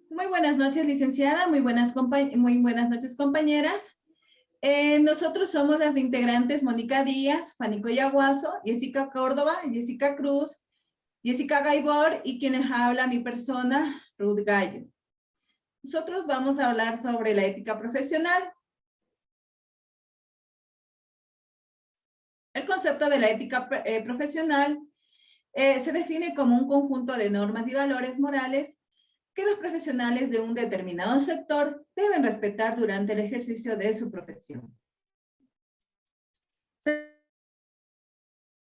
Muy buenas noches, licenciada. Muy buenas noches, compañeras. Nosotros somos las integrantes Mónica Díaz, Fanico Yaguazo, Jessica Córdoba, Jessica Cruz, Jessica Gaibor y quienes habla mi persona, Ruth Gallo. Nosotros vamos a hablar sobre la ética profesional. El concepto de la ética profesional se define como un conjunto de normas y valores morales que los profesionales de un determinado sector deben respetar durante el ejercicio de su profesión. Se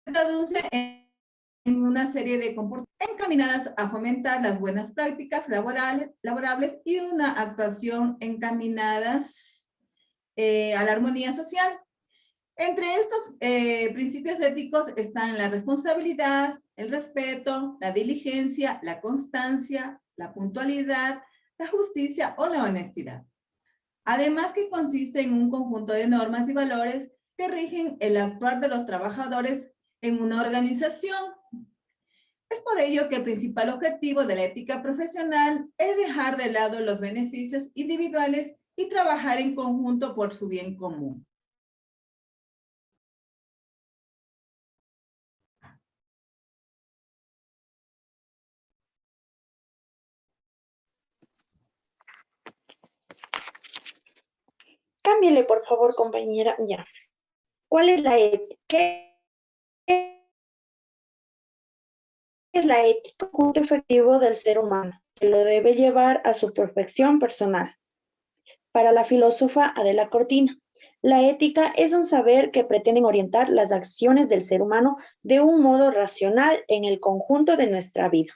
traduce en una serie de comportamientos encaminadas a fomentar las buenas prácticas laborables y una actuación encaminadas a la armonía social. Entre estos principios éticos están la responsabilidad, el respeto, la diligencia, la constancia, la puntualidad, la justicia o la honestidad. Además que consiste en un conjunto de normas y valores que rigen el actuar de los trabajadores en una organización. Es por ello que el principal objetivo de la ética profesional es dejar de lado los beneficios individuales y trabajar en conjunto por su bien común. Cámbiale, por favor, compañera. Ya. ¿Cuál es la ética? ¿Qué es la ética? Un conjunto efectivo del ser humano, que lo debe llevar a su perfección personal. Para la filósofa Adela Cortina, la ética es un saber que pretende orientar las acciones del ser humano de un modo racional en el conjunto de nuestra vida.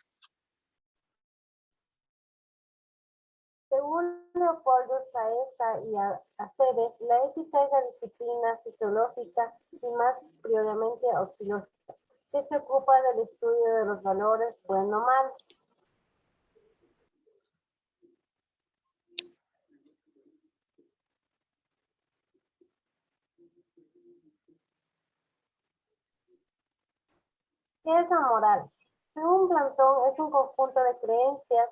Según Leopoldo Saeza y Aceves, la ética es la disciplina sociológica y más prioridamente axiológica, que se ocupa del estudio de los valores bueno o malo. ¿Qué es la moral? Según Platón, es un conjunto de creencias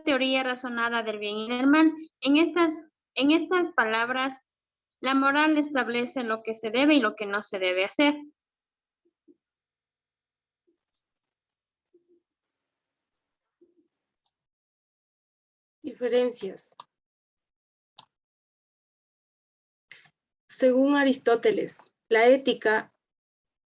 Teoría razonada del bien y del mal. En estas palabras, la moral establece lo que se debe y lo que no se debe hacer. Diferencias. Según Aristóteles, la ética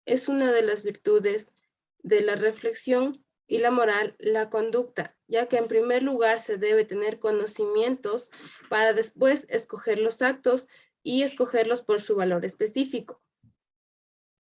es una de las virtudes de la reflexión y la moral, la conducta, ya que en primer lugar se debe tener conocimientos para después escoger los actos y escogerlos por su valor específico.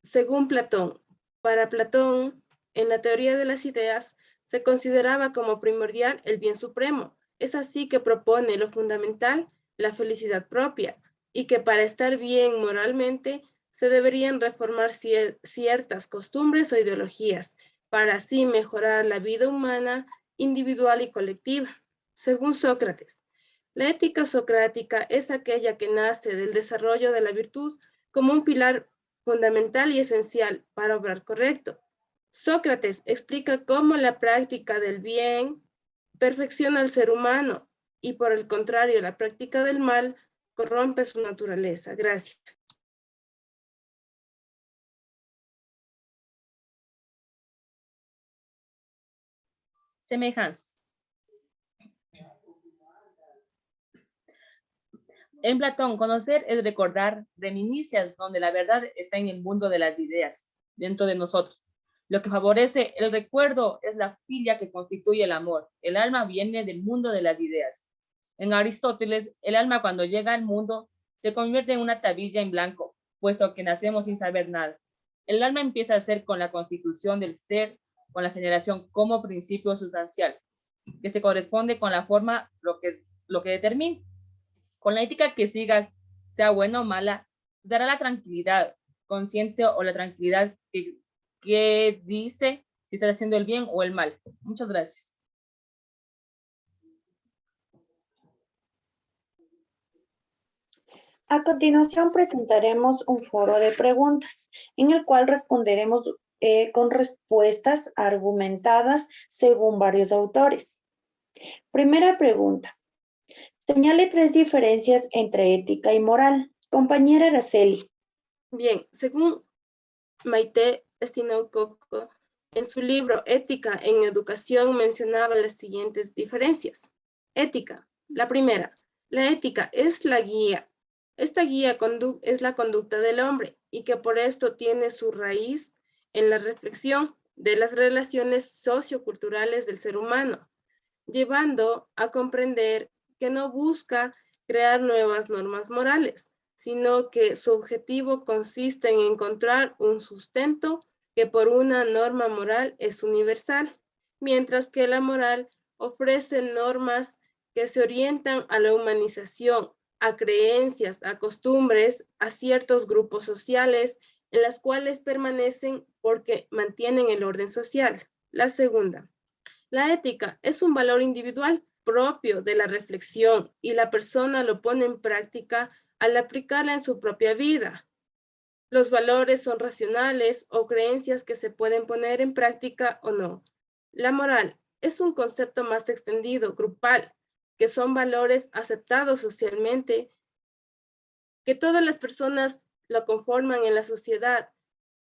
Según Platón, para Platón, en la teoría de las ideas, se consideraba como primordial el bien supremo. Es así que propone lo fundamental, la felicidad propia, y que para estar bien moralmente se deberían reformar ciertas costumbres o ideologías, para así mejorar la vida humana, individual y colectiva. Según Sócrates, la ética socrática es aquella que nace del desarrollo de la virtud como un pilar fundamental y esencial para obrar correcto. Sócrates explica cómo la práctica del bien perfecciona al ser humano y por el contrario, la práctica del mal corrompe su naturaleza. Gracias. Semejanzas. En Platón, conocer es recordar, reminiscencias donde la verdad está en el mundo de las ideas, dentro de nosotros. Lo que favorece el recuerdo es la filia que constituye el amor. El alma viene del mundo de las ideas. En Aristóteles, el alma cuando llega al mundo se convierte en una tablilla en blanco, puesto que nacemos sin saber nada. El alma empieza a ser con la constitución del ser, con la generación como principio sustancial, que se corresponde con la forma, lo que determina. Con la ética que sigas, sea buena o mala, dará la tranquilidad consciente o la tranquilidad que dice si está haciendo el bien o el mal. Muchas gracias. A continuación presentaremos un foro de preguntas en el cual responderemos con respuestas argumentadas según varios autores. Primera pregunta. Señale 3 diferencias entre ética y moral. Compañera Araceli. Bien, según Maite Stinococo, en su libro Ética en Educación mencionaba las siguientes diferencias. Ética. La primera, la ética es la guía. Esta guía es la conducta del hombre y que por esto tiene su raíz en la reflexión de las relaciones socioculturales del ser humano, llevando a comprender que no busca crear nuevas normas morales, sino que su objetivo consiste en encontrar un sustento que por una norma moral es universal, mientras que la moral ofrece normas que se orientan a la humanización, a creencias, a costumbres, a ciertos grupos sociales, en las cuales permanecen porque mantienen el orden social. La segunda, la ética es un valor individual propio de la reflexión y la persona lo pone en práctica al aplicarla en su propia vida. Los valores son racionales o creencias que se pueden poner en práctica o no. La moral es un concepto más extendido, grupal, que son valores aceptados socialmente, que todas las personas lo conforman en la sociedad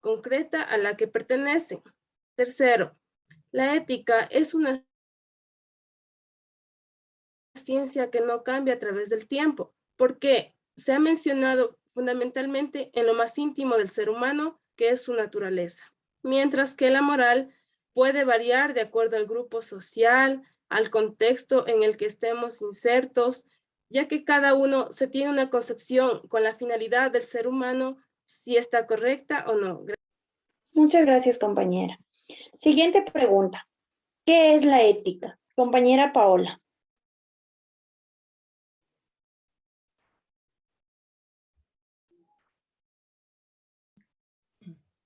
concreta a la que pertenecen. Tercero, la ética es una ciencia que no cambia a través del tiempo, porque se ha mencionado fundamentalmente en lo más íntimo del ser humano, que es su naturaleza. Mientras que la moral puede variar de acuerdo al grupo social, al contexto en el que estemos insertos, ya que cada uno se tiene una concepción con la finalidad del ser humano, si está correcta o no. Muchas gracias, compañera. Siguiente pregunta. ¿Qué es la ética? Compañera Paola.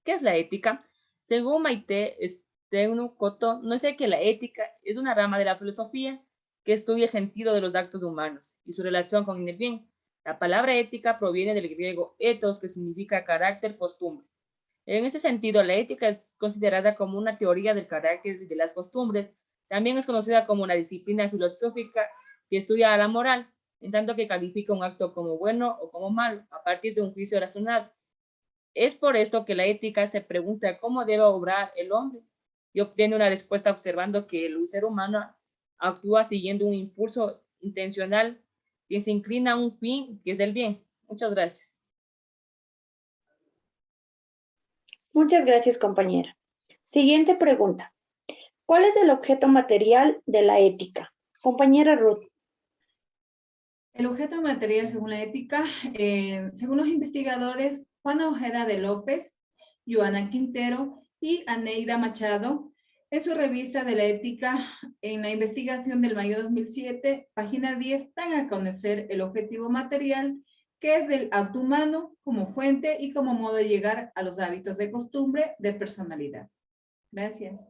¿Qué es la ética? Según Maite Steinoukoto, no sé que la ética es una rama de la filosofía que estudia el sentido de los actos humanos y su relación con el bien. La palabra ética proviene del griego ethos, que significa carácter, costumbre. En ese sentido, la ética es considerada como una teoría del carácter y de las costumbres. También es conocida como una disciplina filosófica que estudia la moral, en tanto que califica un acto como bueno o como malo a partir de un juicio racional. Es por esto que la ética se pregunta cómo debe obrar el hombre y obtiene una respuesta observando que el ser humano actúa siguiendo un impulso intencional que se inclina a un fin que es el bien. Muchas gracias. Muchas gracias, compañera. Siguiente pregunta. ¿Cuál es el objeto material de la ética? Compañera Ruth. El objeto material según la ética, según los investigadores Juana Ojeda de López, Joana Quintero y Aneida Machado, en su revista de la ética, en la investigación del mayo de 2007, página 10, dan a conocer el objetivo material, que es del acto humano como fuente y como modo de llegar a los hábitos de costumbre de personalidad. Gracias.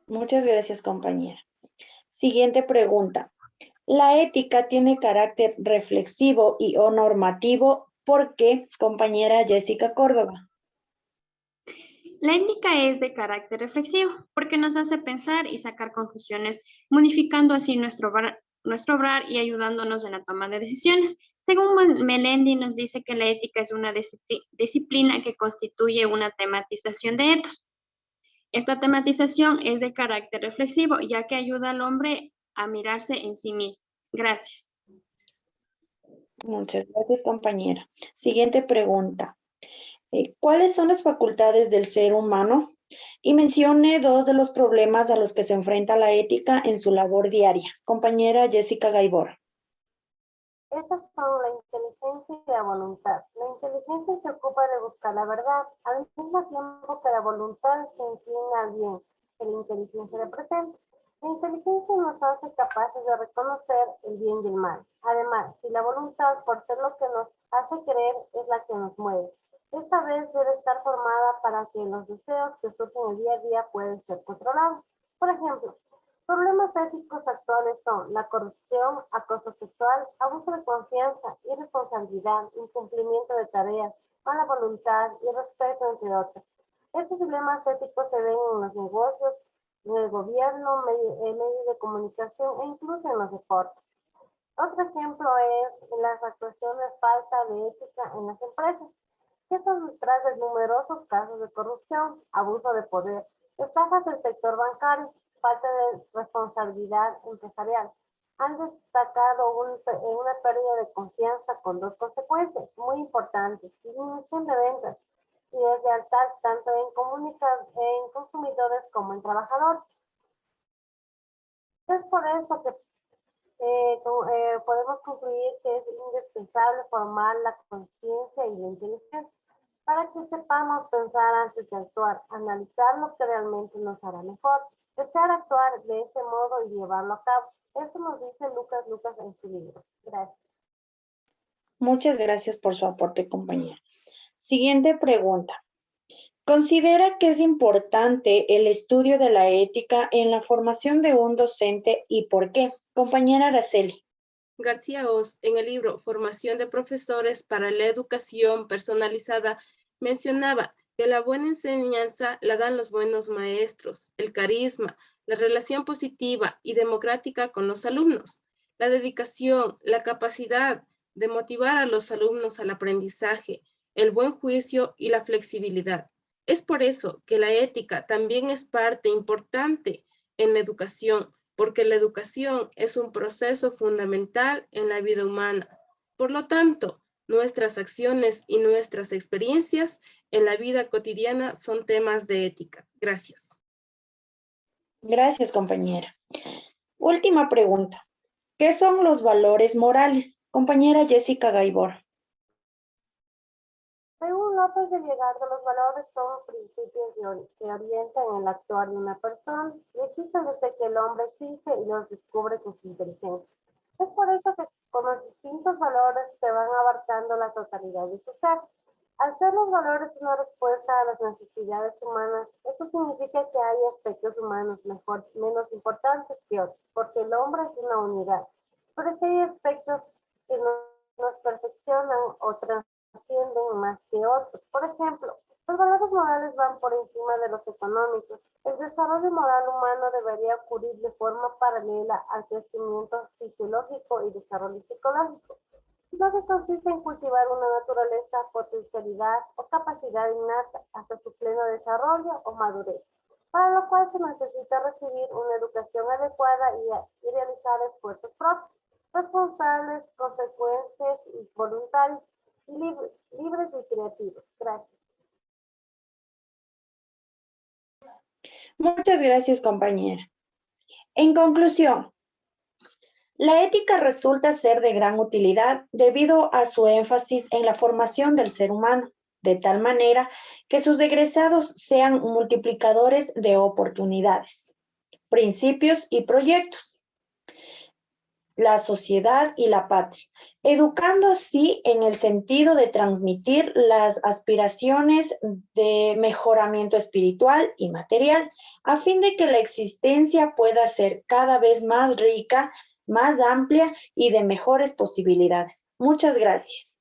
Muchas gracias, compañera. Siguiente pregunta. La ética tiene carácter reflexivo y o normativo. ¿Por qué, compañera Jessica Córdoba? La ética es de carácter reflexivo porque nos hace pensar y sacar conclusiones, modificando así nuestro obrar y ayudándonos en la toma de decisiones. Según Melendi nos dice que la ética es una disciplina que constituye una tematización de etos. Esta tematización es de carácter reflexivo, ya que ayuda al hombre a mirarse en sí mismo. Gracias. Muchas gracias, compañera. Siguiente pregunta. ¿Cuáles son las facultades del ser humano? Y mencione 2 de los problemas a los que se enfrenta la ética en su labor diaria. Compañera Jessica Gaibor. Estas son la inteligencia y la voluntad. La inteligencia se ocupa de buscar la verdad, al mismo tiempo que la voluntad se inclina al bien, que la inteligencia representa. La inteligencia nos hace capaces de reconocer el bien y el mal. Además, si la voluntad por ser lo que nos hace creer es la que nos mueve, esta vez debe estar formada para que los deseos que surgen el día a día puedan ser controlados. Por ejemplo, problemas éticos actuales son la corrupción, acoso sexual, abuso de confianza, irresponsabilidad, incumplimiento de tareas, mala voluntad, irrespeto, entre otros. Estos dilemas éticos se ven en los negocios, en el gobierno, medios de comunicación e incluso en los deportes. Otro ejemplo es las actuaciones falta de ética en las empresas, que están detrás de numerosos casos de corrupción, abuso de poder, estafas del sector bancario, falta de responsabilidad empresarial. Han destacado una pérdida de confianza con dos consecuencias muy importantes: disminución de ventas y deslealtad tanto en consumidores como en trabajadores. Es por eso que podemos concluir que es indispensable formar la conciencia y la inteligencia para que sepamos pensar antes de actuar, analizar lo que realmente nos hará mejor, desear actuar de ese modo y llevarlo a cabo. Eso nos dice Lucas en su libro. Gracias. Muchas gracias por su aporte, compañera. Siguiente pregunta. ¿Considera que es importante el estudio de la ética en la formación de un docente y por qué? Compañera Araceli. García Oz, en el libro Formación de Profesores para la Educación Personalizada, mencionaba que la buena enseñanza la dan los buenos maestros, el carisma, la relación positiva y democrática con los alumnos, la dedicación, la capacidad de motivar a los alumnos al aprendizaje, el buen juicio y la flexibilidad. Es por eso que la ética también es parte importante en la educación, porque la educación es un proceso fundamental en la vida humana. Por lo tanto, nuestras acciones y nuestras experiencias en la vida cotidiana son temas de ética. Gracias. Gracias, compañera. Última pregunta. ¿Qué son los valores morales? Compañera Jessica Gaibor. Según López de Llegarde, los valores son principios que orientan el actuar de una persona y existen desde que el hombre existe y los descubre con su inteligencia. Es por eso que con los distintos valores se van abarcando la totalidad de su ser. Al ser los valores una respuesta a las necesidades humanas, eso significa que hay aspectos humanos menos importantes que otros, porque el hombre es una unidad. Pero sí hay aspectos que nos perfeccionan o trascienden más que otros. Por ejemplo, los valores morales van por encima de los económicos. El desarrollo moral humano debería ocurrir de forma paralela al crecimiento fisiológico y desarrollo psicológico, lo que consiste en cultivar una naturaleza, potencialidad o capacidad innata hasta su pleno desarrollo o madurez, para lo cual se necesita recibir una educación adecuada y realizar esfuerzos propios, responsables, consecuentes y voluntarios, y libres y creativos. Gracias. Muchas gracias, compañera. En conclusión, la ética resulta ser de gran utilidad debido a su énfasis en la formación del ser humano, de tal manera que sus egresados sean multiplicadores de oportunidades, principios y proyectos, la sociedad y la patria, educando así en el sentido de transmitir las aspiraciones de mejoramiento espiritual y material, a fin de que la existencia pueda ser cada vez más rica, más amplia y de mejores posibilidades. Muchas gracias.